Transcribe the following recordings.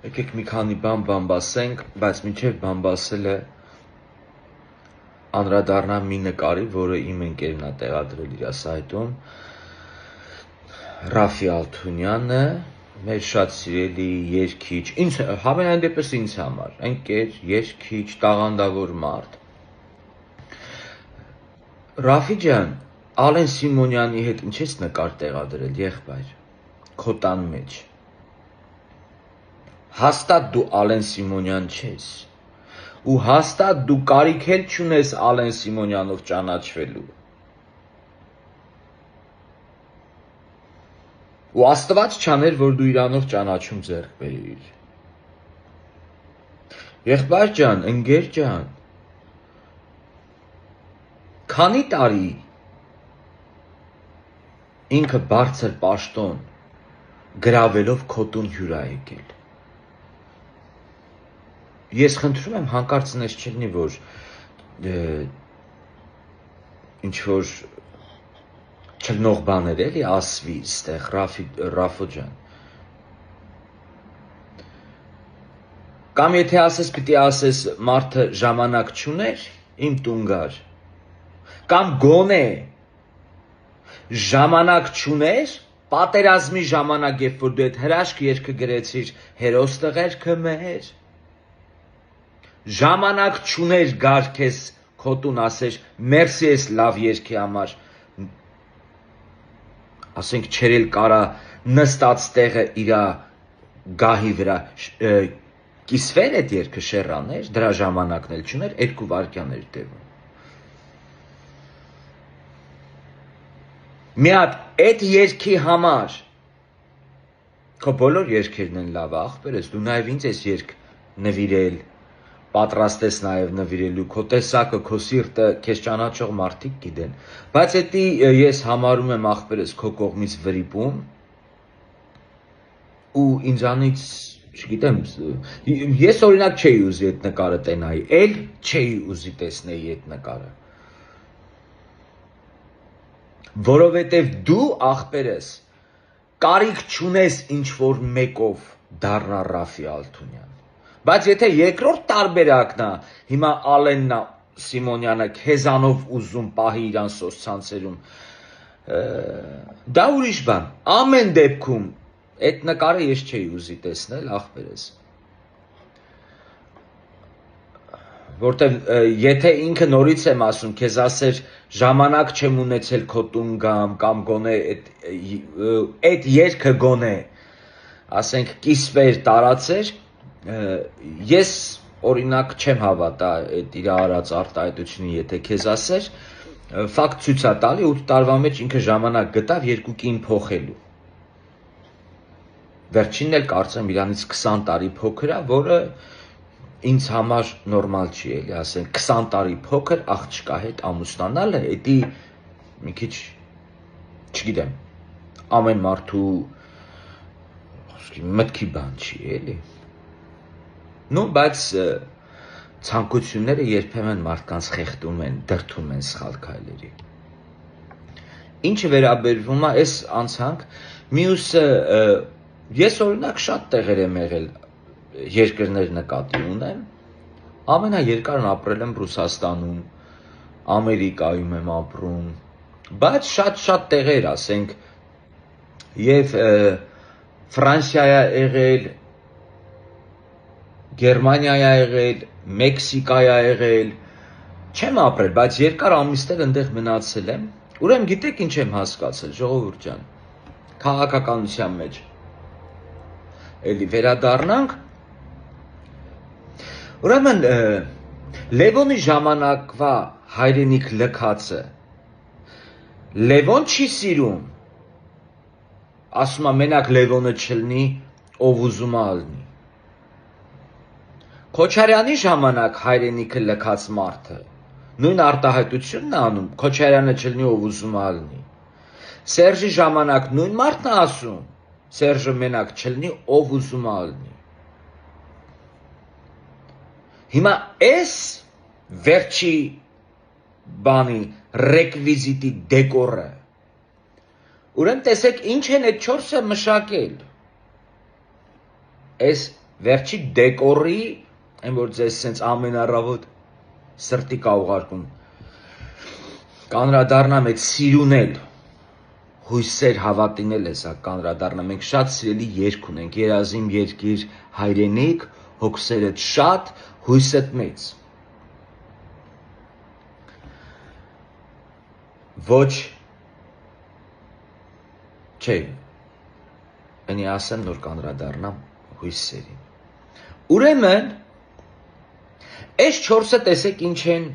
Եկեք մի քանի բան բամբասենք, բայց մինչև բամբասելը անդրադառնամ մի նկարի, որը իմ ընկերն է տեղադրել իր սայթում, Ռաֆի Ալթունյանը, մեր շատ սիրելի երգիչ, համենայն դեպս ինձ համար, ընկեր, երգիչ, տաղանդավոր մարդ։ Ռաֆի ջան, Ալեն Սիմոնյանի հետ ինչ ես նկար տեղադրել, եղբայր, քո տան մեջ։ Հաստատ դու Ալեն Սիմոնյան չես, ու հաստատ դու կարիք էլ չունես Ալեն Սիմոնյանով ճանաչվելու։ Ու Աստված չաներ, որ դու իրանով ճանաչում ձեռք բերիր։ Եղբայր ջան, ընկեր ջան, քանի տարի ինքը բարձր պաշտոն գրավելով քո տուն հյուր ա եկել։ Ես խնդրում եմ հանկարծ նես չլինի, որ ինչ-որ չլնող բաներ էլի ասվի ստեղ, Ռաֆո ջան։ Կամ եթե ասես, պիտի ասես մարդը ժամանակ չուներ, իմ տուն գար, կամ գոնե ժամանակ չուներ, պատերազմի ժամանակ, երբ որ դու այդ հրաշք երգը գրեցիր, հերոս տղերքը մեր, ժամանակ չուներ գար քեզ քո տուն ասեր, մերսի ես լավ երգի համար, ասենք չերել կարա նստած տեղը իրա գահի վրա կիսվեր այդ երգը շերաներ, դրա ժամանակն էլ չուներ, 2 վայրկյան էր տևում։ Մի հատ այդ երգի համար քո բոլոր երգերն են լավ, ախպերս, դու նաև ինձ ես երգ նվիրել, պատրաստ ես նաև նվիրելու, քո տեսակը, քո սիրտը, քեզ ճանաչող մարդիկ գիտեն, բայց էդի ես համարում եմ ախպերս քո կողմից վրիպում ու ինձանից, չգիտեմ, ես օրինակ չէի ուզի այդ նկարը տենայի, էլ չէի ուզի տեսնեի այդ նկարը, որովհետև դու ախպերս կարիք չունես ինչ-որ մեկով դառնա Ռաֆի Ալթունյան, բայց եթե երկրորդ տարբերակն է, հիմա Ալենն Սիմոնյանը քեզանով ուզում պահի իրան սոցցանցերում, դա ուրիշ բան, ամեն դեպքում այդ նկարը ես չէի ուզի տեսնել, ախպերս, որտև եթե ինքը նորից եմ ասում, քեզ ասեր ժամանակ չեմ ունեցել քո տուն գամ, կամ գոնե այդ երգը գոնե, ասենք կիսվեր, տարածեր, ես օրինակ չեմ հավատա այդ իր արած արտահայտությունին, եթե քեզ ասեր, ֆակտ ցույց է տալի 8 տարվա մեջ ինքը ժամանակ գտավ 2 կին փոխելու։ Վերջինն էլ կարծեմ իրանից 20 տարի փոքր է, որը ինձ համար նորմալ չի էլի, ասենք 20 տարի փոքր աղջկա հետ ամուսնանալը, էդի մի քիչ չգիտեմ, ամեն մարդու մտքի բան չի էլի։ Ну, բայց ցանկությունները երբեմն մարդկանց խեղդում են, դրդում են սխալ քայլերի։ Ինչը վերաբերվում է այս անցանք, մյուսը ես օրինակ շատ տեղեր եմ եղել, երկրներ նկատի ունեմ, ամենաերկարն ապրել եմ Ռուսաստանում, Ամերիկայում եմ ապրում, բայց շատ տեղեր, ասենք, եւ Ֆրանսիա եղել, Գերմանիա եղել, Մեքսիկա եղել, չեմ ապրել, բայց երկար ամիսներ այնտեղ մնացել եմ, ուրեմն գիտեք ինչ եմ հասկացել, ժողովուրդ ջան, քաղաքականության մեջ, էլի վերադառնանք, ուրեմն Լևոնի ժամանակվա հայրենիք լքածը, Լևոն չի սիրում, ասում է մենակ Լևոնը չլնի, ով ուզում է ալնի։ Քոչարյանի ժամանակ հայրենիքը լքած մարդը, նույն արտահայտությունն է անում, Քոչարյանը չլնի, ով ուզում է ալնի։ Սերժի ժամանակ նույն մարդն է ասում, Սերժը մենակ չլնի, ով ուզում է ալնի։ Հիմա այս վերջի բանի ռեկվիզիտի դեկորը, ուրեմն տեսեք ինչ են այդ 4-ը մշակել, այս վերջի դեկորի, այն որ ձեզ սենց ամենառավոտ սրտի կա ուղարկում, կանրադառնամ այդ սիրունել, հույսեր հավատինել է սա կանրադառնամ, մենք շատ սիրելի երգ ունենք, երազիմ երկիր հայրենիք, հոգսերդ շատ, հույսդ մեծ, ոչ, չէ, ենի ասեմ նոր կանրադառնամ հույսերի, ուրեմն, այս չորսը տեսեք ինչ են,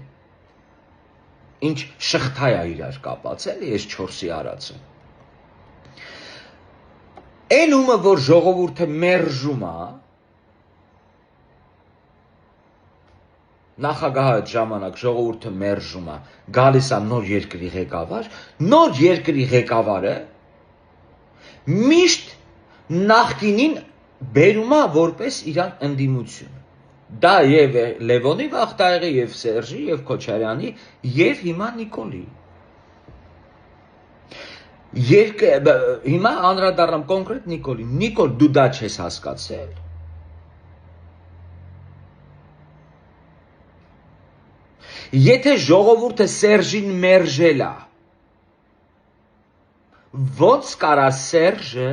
ինչ շղթա է իրար կապած, էլի այս չորսի արածը, Այն ումը, որ ժողովուրդը մերժում է, նախագահը այդ ժամանակ ժողովուրդը մերժում է, գալիս է նոր երկրի ղեկավարը միշտ նախկինին բերում է որպես իրան ընդդիմություն։ Դա եւ Լևոնի Վախտայղի, եւ Սերժի, եւ Քոչարյանի, եւ հիմա Նիկոլի։ Հիմա անդրադառնամ կոնկրետ Նիկոլի։ Նիկոլ, դու դա չես հասկացել։ Եթե ժողովուրդը Սերժին մերժել է, ոնց կարա Սերժը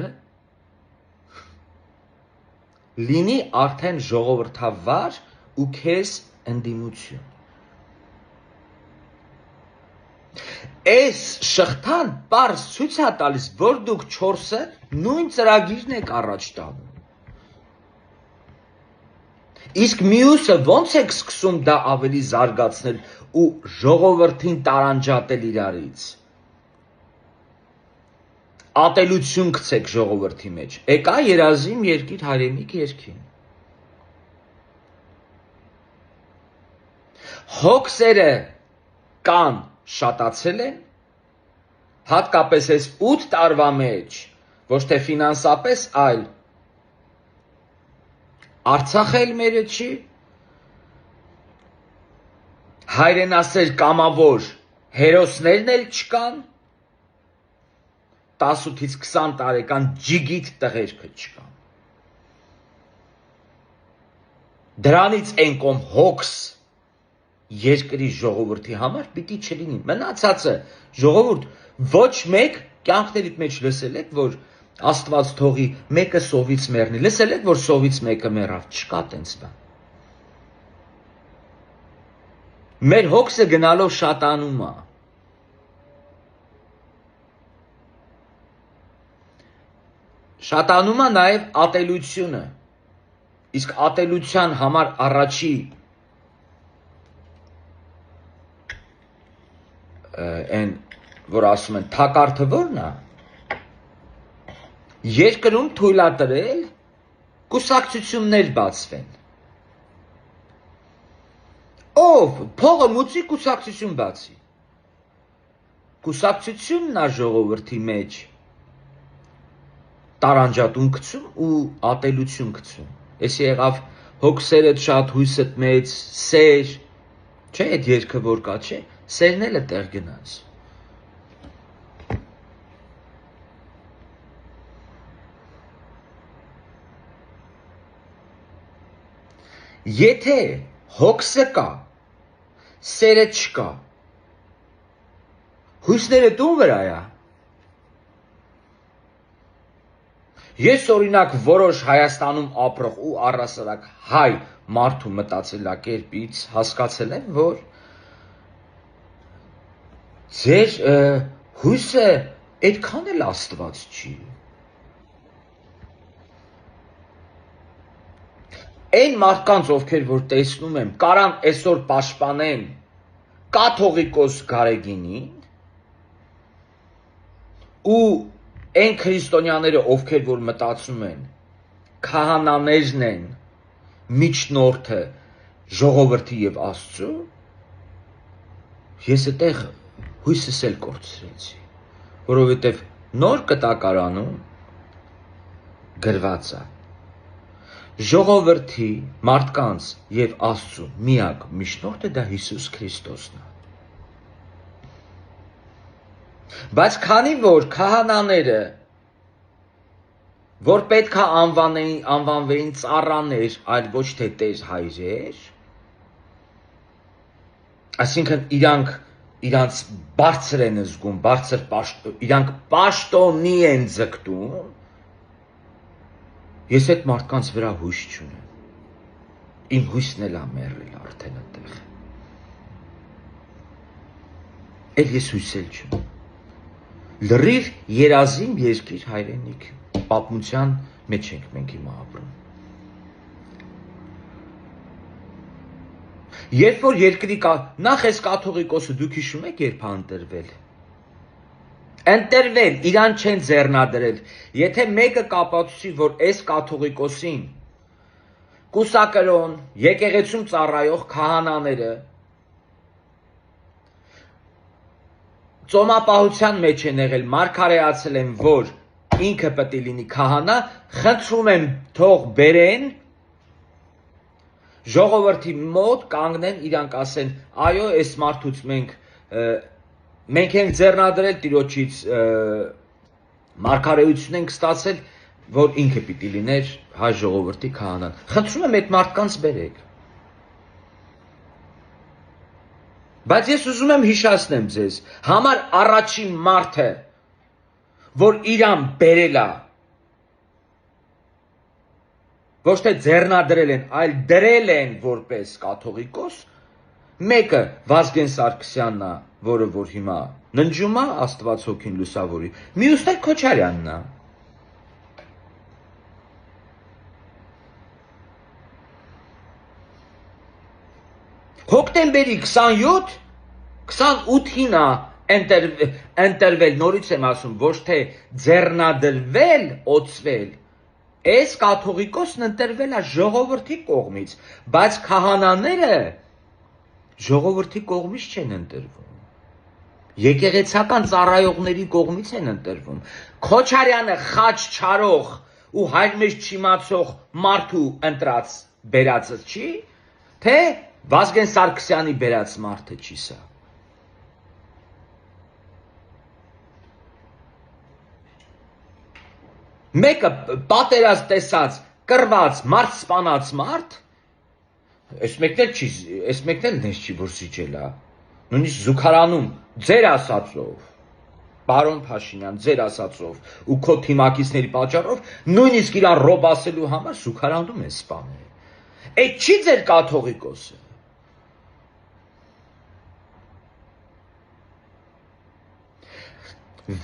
լինի արդեն ժողովրդավար ու քեզ ընդդիմություն։ Այս շղթան պարզ ցույց է տալիս, որ դուք չորսը նույն ծրագիրն եք առաջ տանում։ Իսկ մյուսը ոնց եք սկսում դա ավելի զարգացնել ու ժողովրդին տարանջատել իրարից։ Ատելություն գցեք ժողովրդի մեջ։ Եկա երազիմ երկիր հայրենիք երկին։ Հոգսերը կան շատացել են, հատկապես այս 8 տարվա մեջ, ոչ թե ֆինանսապես, այլ Արցախը էլ մերը չի, հայրենասեր կամավոր հերոսներն էլ չկան, 18-ից 20 տարեկան ջիգիտ տղերքը չկան։ Դրանից են կողմ հոգս երկրի ժողովրդի համար պիտի չլինի։ Մնացածը ժողովուրդ ոչ մեկ կյանքներիդ մեջ լսել եք, որ Աստված թողի մեկը սովից մեռնի։ Լսել եք, որ սովից մեկը մեռավ, չկա տենց բան։ Մեր հոգսը գնալով շատանում է։ Շատանում է նաև ատելությունը։ Իսկ ատելության համար առաջի այն, որ ասում են, թակարդը որն է, երկրում թույլատրել կուսակցություններ բացվեն։ Ով փողը մուծի կուսակցություն բացի։ Կուսակցությունն է ժողովրդի մեջ տարանջատում գցում ու ատելություն գցում։ Էսի եղավ հոգսերդ շատ, հույսդ մեծ, սեր, չէ այդ երգը որ կա, չէ, սերն էլ է տեղ գնաց։ Եթե հոգսը կա, սերը չկա, հույսները տուն վրա է։ Ես օրինակ որոշ Հայաստանում ապրող ու առասարակ հայ մարդու մտածելակերպից հասկացել եմ, որ ձեր հույսը այդքան էլ Աստված չի։ Այն մարդկանց, ովքեր որ տեսնում եմ, կարան այսօր պաշտպանեն կաթողիկոս Գարեգինին ու այն քրիստոնյաները, ովքեր որ մտածում են, քահանաներն են միջնորդը ժողովրդի եւ Աստծո, ես այդտեղ հույսս էլ կորցրեցի, որովհետեւ նոր կտակարանում գրված է ժողովրդի, մարդկանց եւ Աստծո միակ միջնորդը դա Հիսուս Քրիստոսն է։ Բայց քանի որ քահանաները որ պետք է անվանվեին ծառաներ, այլ ոչ թե տեր հայրեր, այսինքն իրանց բարձր են զգում, իրանք պաշտոնի են ձգտում, ես այդ մարդկանց վրա հույս չունեմ, իմ հույսն էլ է մեռել արդեն այդտեղ, էլ ես հույսել չունեմ, լրիվ երազիմ երկիր հայրենիք, պատմության մեջ ենք մենք հիմա ապրում։ Երբ որ երկրի նախ այս կաթողիկոսը դուք հիշում եք երբ ընտրվել։ Ընտրվել, իրան չեն ձեռնադրել։ Եթե մեկը կապացուցի, որ այս կաթողիկոսին կուսակրոն, եկեղեցում ծառայող քահանաները ծոմապահության մեջ են եղել, մարգարեացել են, որ ինքը պետք է լինի քահանա, խնդրում եմ թող բերեն ժողովրդի մոտ կանգնեն, իրանք ասեն, այո, այս մարդուց մենք ենք ձեռնադրել տիրոջից մարգարեություն ենք ստացել, որ ինքը պիտի լիներ հայ ժողովրդի քահանան։ Խնդրում եմ այդ մարդկանց բերեք։ Բայց ես ուզում եմ հիշեցնեմ ձեզ, համար առաջին մարդը, որ իրան բերել է, ոչ թե ձեռնադրել են, այլ դրել են որպես կաթողիկոս, մեկը Վազգեն Սարգսյանն է, որը որ հիմա ննջում է, Աստված հոգին լուսավորի, մյուսն էլ Քոչարյանն է։ Հոկտեմբերի 28-ին է ընտրվել, նորից եմ ասում, ոչ թե ձեռնադրվել, օծվել, այս կաթողիկոսն ընտրվել է ժողովրդի կողմից, բայց քահանաները ժողովրդի կողմից չեն ընտրվում, եկեղեցական ծառայողների կողմից են ընտրվում, Քոչարյանը խաչ չարող ու հայր մեջ չիմացող մարդու ընտրած բերածը չի, թե Վազգեն Սարգսյանի բերած մարդը չի սա։ Մեկը պատերազմ տեսած, կռված, մարդ սպանած մարդ, այս մեկն էլ նես չի, որ զիջել է, նույնիսկ զուգարանում, ձեր ասածով, պարոն Փաշինյան, ձեր ասածով, ու քո թիմակիցների պատճառով, նույնիսկ իրան ռոբ ասելու համար զուգարանում է սպանել։ Այդ չի ձեր կաթողիկոսը։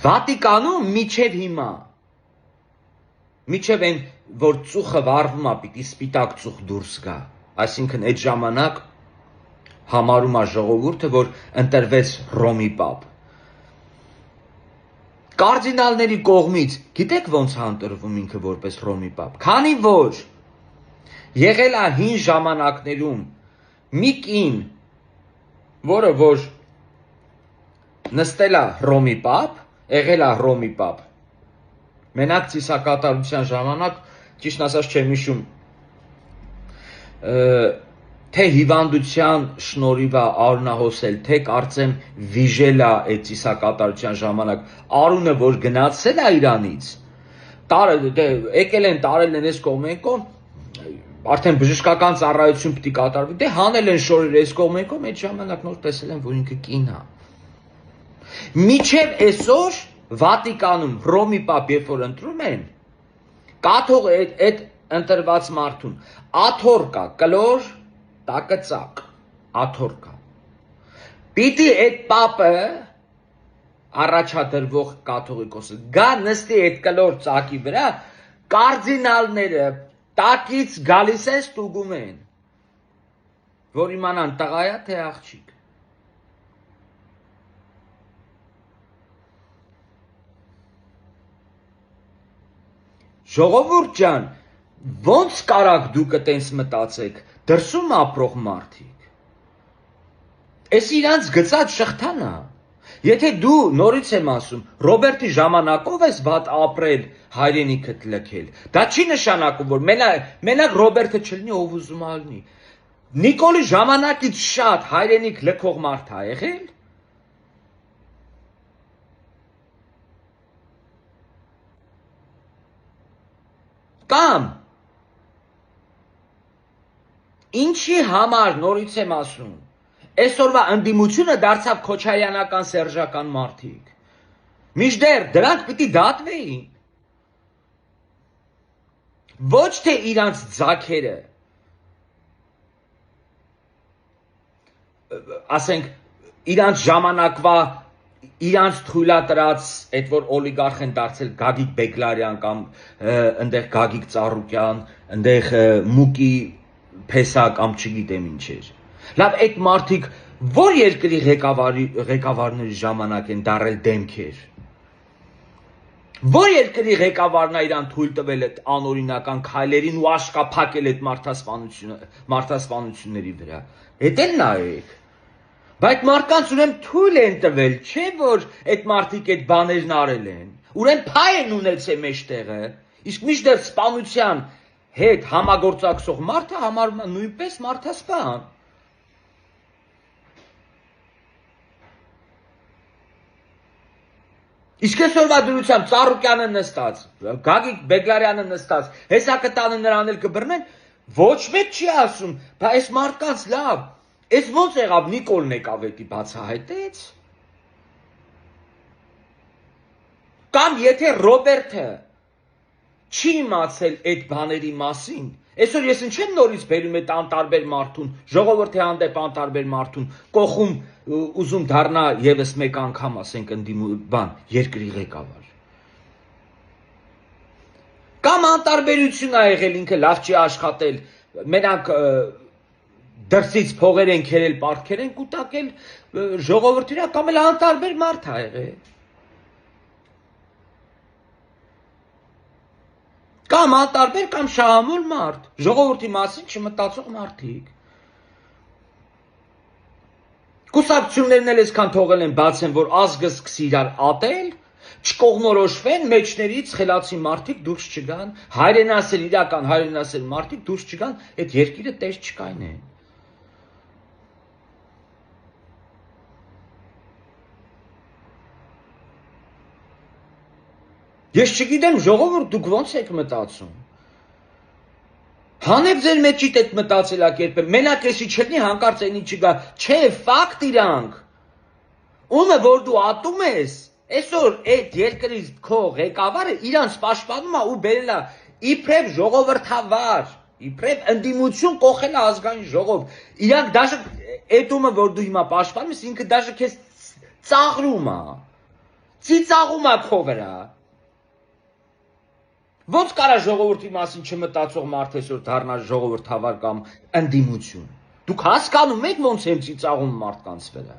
Վատիկանում միջև հիմա, միջև են, որ ծուխը վառվում է, պիտի սպիտակ ծուխ դուրս գա, այսինքն այդ ժամանակ համարում է ժողովուրդը, որ ընտրվեց Հռոմի պապ։ Կարդինալների կողմից, գիտեք ոնց է ընտրվում ինքը որպես Հռոմի պապ, քանի որ եղել է հին ժամանակներում մի կին, որը որ նստել է Հռոմի պապ, եղել է Հռոմի պապ։ Մենակ ծիսակատարության ժամանակ, ճիշտ ասած չեմ հիշում, թե հիվանդության շնորհիվ է արունահոսել, թե կարծեմ վիժել է այդ ծիսակատարության ժամանակ, արունը որ գնացել է իրանից, եկել են տարել են այս կողմենքով, արդեն բժշկական ծառայություն պիտի կատարվի, դե հանել են շորեր այս կողմենքով, այդ ժամանակ նոր տեսել են, որ ինքը կին է։ Միջև այսօր Վատիկանում Հռոմի պապ երբ որ ընտրում են, կաթող այդ ընտրված մարդուն աթոռ կա, կլոր, տակծակ, աթոռ կա։ Պիտի այդ պապը առաջադրվող կաթողիկոսը գա նստի այդ կլոր ծակի վրա, կարդինալները տակից գալիս են ստուգում են, որ իմանան տղա է թե աղջիկ։ Ժողովուրդ ջան, ոնց կարաք դուք այտենց մտածեք, դրսում ապրող մարդիկ։ Էս իրանց գծած շղթան է։ Եթե դու նորից եմ ասում, Ռոբերտի ժամանակով ես վատ ապրել, հայրենիքդ լքել, դա չի նշանակում, որ մենակ Ռոբերտը չլինի, ով ուզում ա լինի։ Նիկոլի ժամանակից շատ հայրենիք լքող մարդ ա եղել։ Կամ ինչի համար նորից եմ ասում, այսօրվա ընդդիմությունը դարձավ քոչարյանական սերժական մարդիկ։ Մինչդեռ դրանք պիտի դատվեին։ Ոչ թե իրանց ձագերը, ասենք, իրանց ժամանակվա, իրանց թույլատրած, այդ որ օլիգարխ են դարձել Գագիկ Բեգլարյան կամ ընդեղ Գագիկ Ծառուկյան, ընդեղ Մուկի Փեսա կամ չգիտեմ ինչեր։ Լավ, այդ մարդիկ որ երկրի ղեկավարների ժամանակ են դարել դեմքեր։ Որ երկրի ղեկավարն է իրան թույլ տվել այդ անօրինական քայլերին ու աշկափակել այդ մարդասպանությունների վրա։ Էդ էլ նայեք։ Բայց մարդկանց ուրեմն թույլ են տվել, չէ՞ որ այդ մարդիկ այդ բաներն արել են։ Ուրեմն փայ են ունեցել մեջտեղը, իսկ միշտեր սպանության հետ համագործակցող մարդը համարվում է նույնպես մարդասպան։ Իսկ այսօրվա դրությամբ Ծառուկյանը նստած, Գագիկ Բեգլարյանը նստած, հեսակտանը նրան էլ կբռնեն, ոչ մեկ չի ասում, բա այս մարդկանց լավ, այս ոնց եղավ Նիկոլն եկավ էդի բացահայտեց։ Կամ եթե Ռոբերտը չի իմացել այդ բաների մասին, այսօր ես ինչ եմ նորից բերում այդ անտարբեր մարդուն, ժողովրդի հանդեպ անտարբեր մարդուն, կողում ուզում դառնա եւս մեկ անգամ, ասենք, երկրի ղեկավար։ Կամ անտարբերություն ա եղել, ինքը լավ չի աշխատել, մենակ դրսից փողեր են քերել, պարտքեր են կուտակել, ժողովրդի վրա, կամ էլ անտարբեր մարդ ա եղել։ Կամ անտարբեր, կամ շահամոլ մարդ, ժողովրդի մասին չմտածող մարդիկ։ Կուսակցություններն էլ այսքան թողել են բացեն, որ ազգը սկսի իրար ատել, չկողմնորոշվեն, մեջներից խելացի մարդիկ դուրս չգան, հայրենասեր, իրական հայրենասեր մարդիկ դուրս չգան, այդ երկիրը տես չկայնեն։ Ես չգիտեմ, ժողովուրդ, դուք ոնց եք մտածում։ Հանեք ձեր մեջիդ այդ մտածելակերպը, մենակ էսի չլինի հանկարծ այնի չգա, չէ, ֆակտ իրանք։ Ումը որ դու ատում ես, այսօր այդ երկրի քո ղեկավարը իրանց պաշտպանում է ու բերել է իբրև ժողովրդավար, իբրև ընդդիմություն կողել է ազգային ժողով։ Իրանք դաշը այդ ումը որ դու հիմա պաշտպանում ես, ինքը դաշը քեզ ծաղրում է։ Ծիծաղում է քո վրա։ Ոնց կարա ժողովրդի մասին չմտածող մարդ այսօր դառնա ժողովրդավար կամ ընդդիմություն։ Դուք հասկանում եք ոնց եմ ծիծաղում մարդկանց վրա։